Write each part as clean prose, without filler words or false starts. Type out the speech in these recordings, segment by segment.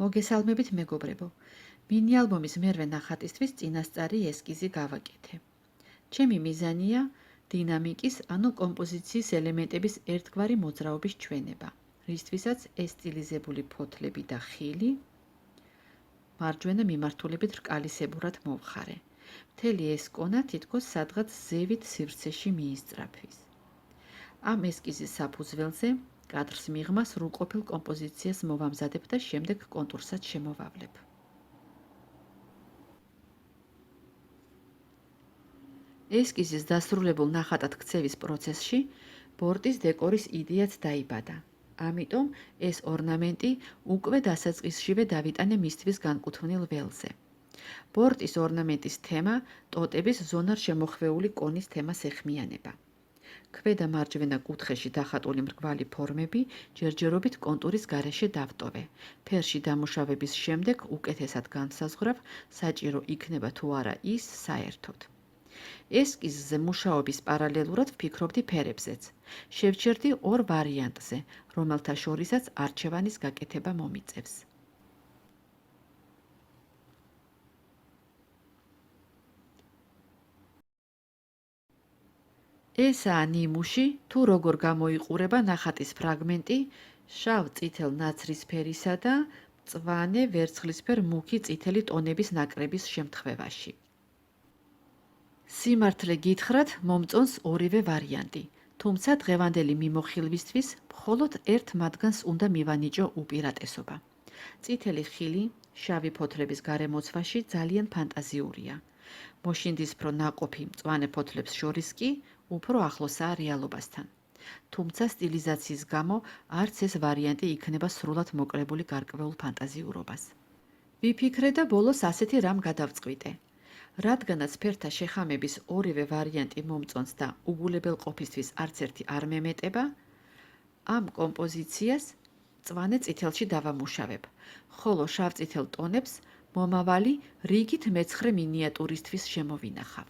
მოგესალმებით მეგობრებო. მინი ალბომის მერვე ნახატისთვის წინასწარი ესკიზი გავაკეთე. ჩემი მიზანია დინამიკის, ანუ კომპოზიციის ელემენტების ერთგვარი მოძრაობის ჩვენება, რისთვისაც ეს სტილიზებული ფოთლები და ხილი მარჯვენა მიმართულებით რკალისებურად მოვხარე. მთელი ეს კონა თითქოს სადღაც ზევით სივრცეში მიისწრაფვის. ამ ესკიზის საფუძველზე კადრს მიღმა სრულყოფილ კომპოზიციას მოვამზადებ და შემდეგ კონტურსაც შემოვავლებ. ესკიზის დასრულებულ ნახატად ქცევის პროცესში ბორტის დეკორის იდეაც დაიბადა. ამიტომ ეს ორნამენტი უკვე დასაწყისშივე დავიტანე მისთვის განკუთვნილ ველზე. ბორტის ორნამენტის თემა ტოტების ზონარ შემოხვეული კონის თემას ეხმიანება. ქვედა მარჯვენა კუთხეში დახატული მრგვალი ფორმები ჯერჯერობით კონტურის გარეშე დავტოვე. ფერში დამუშავების შემდეგ უკეთესად განსაზღვრავ, საჭირო იქნება თუ არა ის საერთოდ. ესკიზზე მუშაობის პარალელურად ვფიქრობდი ფერებზეც. შევჩერდი ორ ვარიანტზე, რომელთა შორისაც არჩევანის გაკეთება მომიწევს. ესაა ნიმუში, თუ როგორ გამოიყურება ნახატის ფრაგმენტი შავ წითელ ნაცრისფერისა და მწვანე ვერცხლისფერ მუქი წითელი ტონების ნაკრების შემთხვევაში. სიმართლე გითხრათ, მომწონს ორივე ვარიანტი, თუმცა დღევანდელი მიმოხილვისთვის მხოლოდ ერთ მათგანს უნდა მივანიჭო უპირატესობა. წითელი ხილი შავი ფოთლების გარემოცვაში ძალიან ფანტაზიურია. მოშინდისფრო ნაყოფი მწვანე ფოთლებს შორის კი უფრო ახლოსაა რეალობასთან. თუმცა სტილიზაციის გამო არც ეს ვარიანტი იქნება სრულად მოკლებული გარკვეულ ფანტაზიურობას. ვიფიქრე და ბოლოს ასეთი რამ გადავწყვიტე. რადგანაც ფერთა შეხამების ორივე ვარიანტი მომწონს და უგულებელყოფისთვის არც ერთი არ მემეტება, ამ კომპოზიციას მწვანე წითელში დავამუშავებ, ხოლო შავ-წითელ ტონებს მომავალი რიგით მეცხრე მინიატურისთვის შემოვინახავ.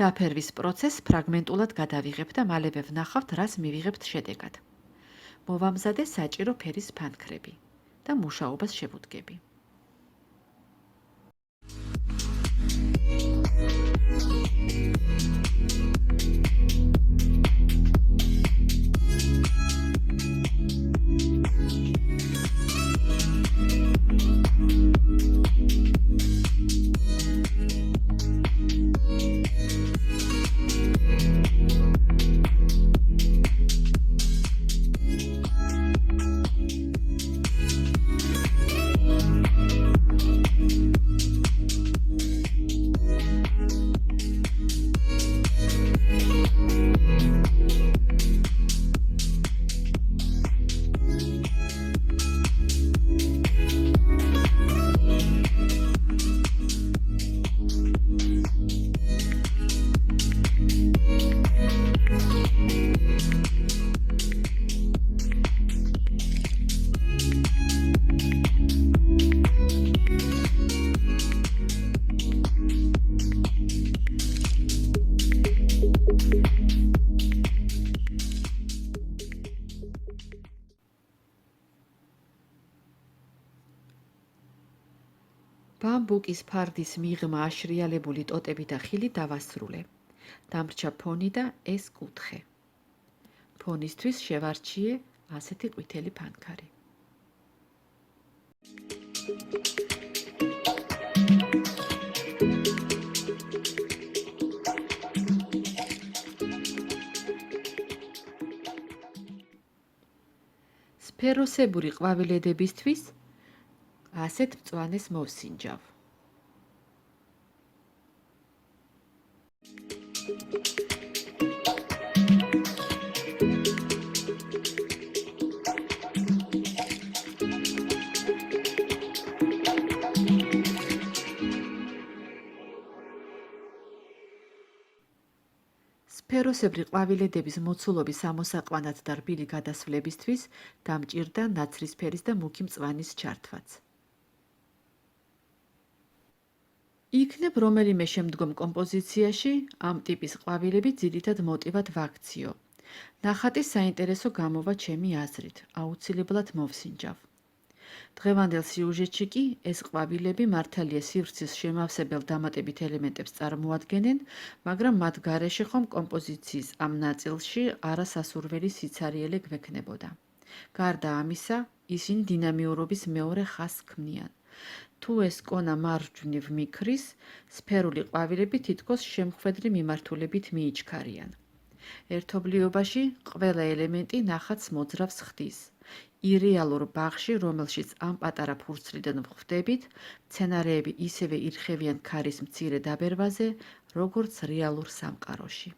დაფერვის პროცესს ფრაგმენტულად გადავიღებ და მალევე ვნახავთ, რას მივიღებთ შედეგად. მოვამზადე საჭირო ფერის ფანქრები და მუშაობას შევუდგები. ბამბუკის ფარდის მიღმა აშრიალებული ტოტები და ხილი დავასრულე. დამრჩა ფონი და ეს კუთხე. ფონისთვის შევარჩიე ასეთი ყვითელი ფანქარი. სფეროსებური ყვავილედებისთვის ასეთ მწვანეს მოვსინჯავ. სფეროსებრი ყვავილედების მოცულობის ამოსაყვანად და რბილი გადასვლებისთვის დამჭირდა ნაცრისფერის და მუქი მწვანის ჩართვაც. იქნებ რომელიმე შემდგომ კომპოზიციაში ამ ტიპის ყვავილები ძირითად მოტივად ვაქციო. ნახატის საინტერესო გამოვა ჩემი აზრით, აუცილებლად მოვსინჯავ. დღევანდელ სიუჟეტში კი ეს ყვავილები მართალია სივრცის შემავსებელ დამატებით ელემენტებს წარმოადგენენ, მაგრამ მათ გარეშე ხომ კომპოზიციის ამ ნაწილში არასასურველი სიცარიელე გვექნებოდა. გარდა ამისა, ისინი დინამიურობის მეორე ხაზს ქმნიან. თუ ეს კონა მარჯვნივ მიქრის, სფერული ყვავილები თითქოს შემხვედრი მიმართულებით მიიჩქარიან. ერთობლიობაში ყველა ელემენტი ნახატს მოძრავს ხდის. ირეალურ ბაღში, რომელშიც ამ პატარა ფურცლიდან ვხვდებით, მცენარეები ისევე ირხევიან ქარის მცირე დაბერბაზე, როგორც რეალურ სამყაროში.